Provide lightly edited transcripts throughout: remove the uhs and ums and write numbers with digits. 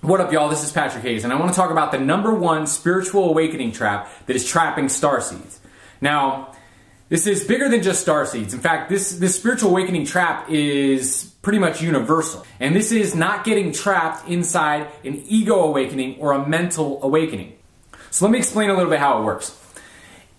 What up, y'all? This is Patrick Hayes, and I want to talk about the #1 spiritual awakening trap that is trapping starseeds. Now, this is bigger than just starseeds. In fact, this spiritual awakening trap is pretty much universal. And this is not getting trapped inside an ego awakening or a mental awakening. So let me explain a little bit how it works.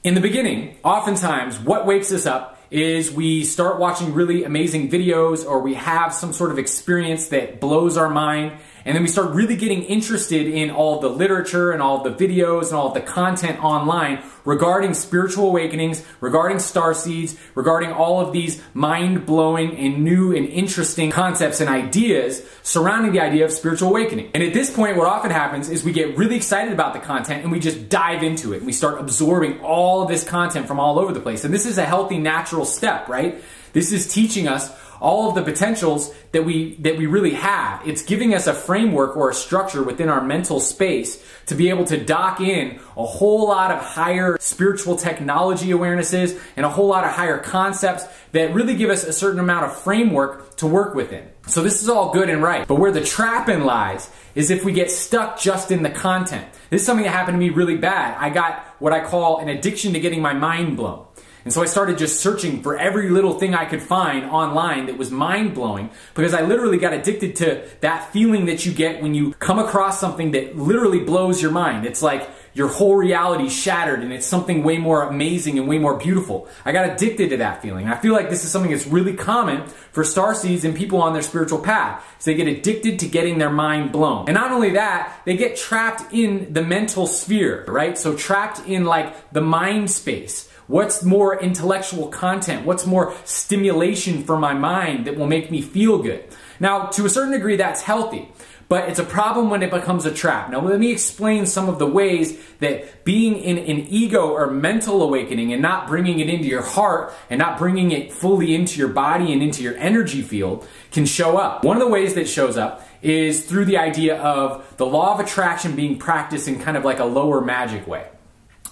In the beginning, oftentimes, what wakes us up is we start watching really amazing videos, or we have some sort of experience that blows our mind, and then we start really getting interested in all of the literature and all of the videos and all of the content online regarding spiritual awakenings, regarding starseeds, regarding all of these mind-blowing and new and interesting concepts and ideas surrounding the idea of spiritual awakening. And at this point, what often happens is we get really excited about the content and we just dive into it, and we start absorbing all of this content from all over the place. And this is a healthy, natural step, right? This is teaching us all of the potentials that we really have. It's giving us a framework or a structure within our mental space to be able to dock in a whole lot of higher spiritual technology awarenesses and a whole lot of higher concepts that really give us a certain amount of framework to work within. So this is all good and right. But where the trap-in lies is if we get stuck just in the content. This is something that happened to me really bad. I got what I call an addiction to getting my mind blown. And so I started just searching for every little thing I could find online that was mind-blowing, because I literally got addicted to that feeling that you get when you come across something that literally blows your mind. It's like your whole reality shattered, and it's something way more amazing and way more beautiful. I got addicted to that feeling. I feel like this is something that's really common for starseeds and people on their spiritual path. So they get addicted to getting their mind blown. And not only that, they get trapped in the mental sphere, right? So trapped in like the mind space. What's more intellectual content? What's more stimulation for my mind that will make me feel good? Now, to a certain degree, that's healthy, but it's a problem when it becomes a trap. Now, let me explain some of the ways that being in an ego or mental awakening and not bringing it into your heart and not bringing it fully into your body and into your energy field can show up. One of the ways that it shows up is through the idea of the law of attraction being practiced in kind of like a lower magic way.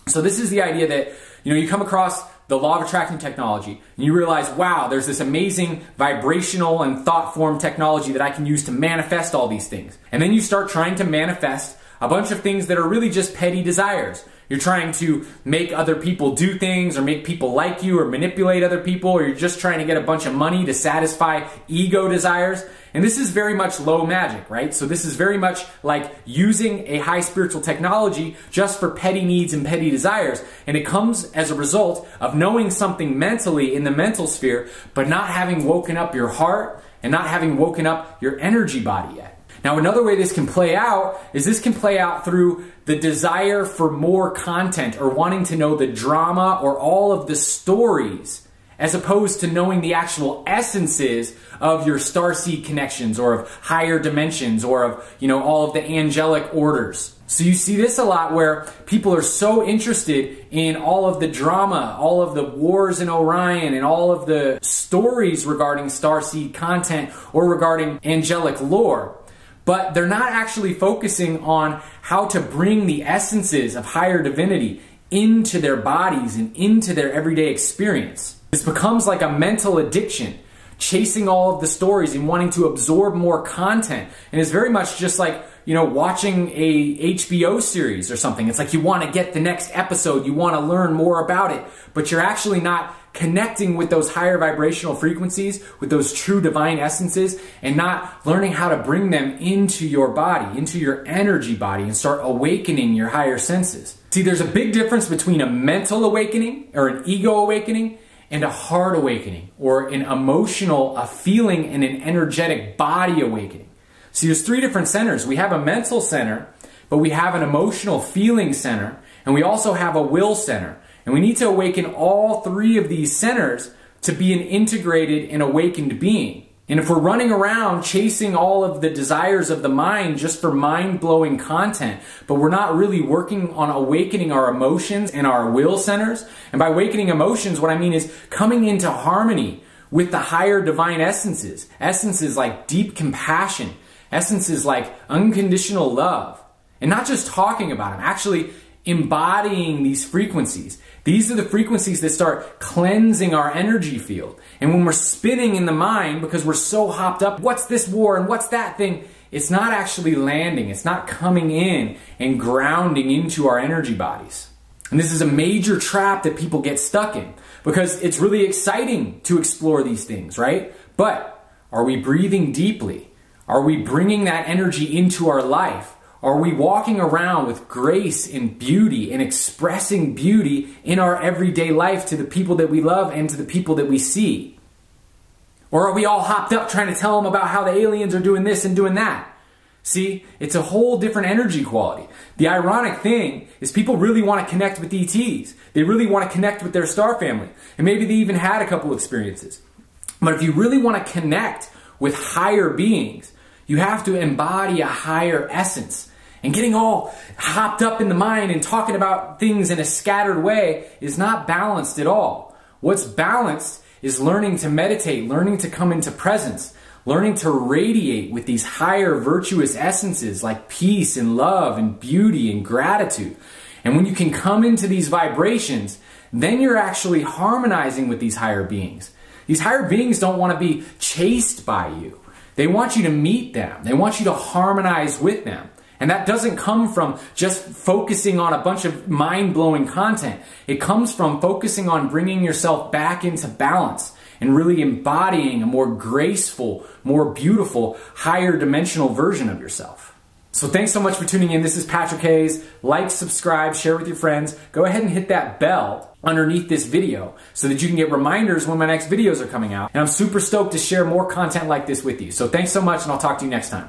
So this is the idea that you come across the law of attraction technology and you realize, wow, there's this amazing vibrational and thought form technology that I can use to manifest all these things. And then you start trying to manifest a bunch of things that are really just petty desires. You're trying to make other people do things, or make people like you, or manipulate other people, or you're just trying to get a bunch of money to satisfy ego desires. And this is very much low magic, right? So this is very much like using a high spiritual technology just for petty needs and petty desires. And it comes as a result of knowing something mentally in the mental sphere, but not having woken up your heart and not having woken up your energy body yet. Now, another way this can play out is this can play out through the desire for more content, or wanting to know the drama or all of the stories, as opposed to knowing the actual essences of your starseed connections, or of higher dimensions, or of, all of the angelic orders. So you see this a lot where people are so interested in all of the drama, all of the wars in Orion, and all of the stories regarding starseed content or regarding angelic lore. But they're not actually focusing on how to bring the essences of higher divinity into their bodies and into their everyday experience. This becomes like a mental addiction, chasing all of the stories and wanting to absorb more content. And it's very much just like, watching a HBO series or something. It's like you want to get the next episode, you want to learn more about it, but you're actually not connecting with those higher vibrational frequencies, with those true divine essences, and not learning how to bring them into your body, into your energy body, and start awakening your higher senses. See, there's a big difference between a mental awakening or an ego awakening and a heart awakening, or an emotional, a feeling, and an energetic body awakening. See, there's 3 different centers. We have a mental center, but we have an emotional feeling center, and we also have a will center. And we need to awaken all 3 of these centers to be an integrated and awakened being. And if we're running around chasing all of the desires of the mind just for mind-blowing content, but we're not really working on awakening our emotions and our will centers, and by awakening emotions, what I mean is coming into harmony with the higher divine essences. Essences like deep compassion, essences like unconditional love. And not just talking about them, actually embodying these frequencies. These are the frequencies that start cleansing our energy field. And when we're spinning in the mind because we're so hopped up, what's this war and what's that thing, it's not actually landing. It's not coming in and grounding into our energy bodies. And this is a major trap that people get stuck in because it's really exciting to explore these things, right? But are we breathing deeply? Are we bringing that energy into our life? Are we walking around with grace and beauty and expressing beauty in our everyday life to the people that we love and to the people that we see? Or are we all hopped up trying to tell them about how the aliens are doing this and doing that? See, it's a whole different energy quality. The ironic thing is people really want to connect with ETs. They really want to connect with their star family. And maybe they even had a couple experiences. But if you really want to connect with higher beings, you have to embody a higher essence. And getting all hopped up in the mind and talking about things in a scattered way is not balanced at all. What's balanced is learning to meditate, learning to come into presence, learning to radiate with these higher virtuous essences like peace and love and beauty and gratitude. And when you can come into these vibrations, then you're actually harmonizing with these higher beings. These higher beings don't want to be chased by you. They want you to meet them. They want you to harmonize with them. And that doesn't come from just focusing on a bunch of mind-blowing content. It comes from focusing on bringing yourself back into balance and really embodying a more graceful, more beautiful, higher dimensional version of yourself. So thanks so much for tuning in. This is Patrick Hayes. Like, subscribe, share with your friends. Go ahead and hit that bell underneath this video so that you can get reminders when my next videos are coming out. And I'm super stoked to share more content like this with you. So thanks so much, and I'll talk to you next time.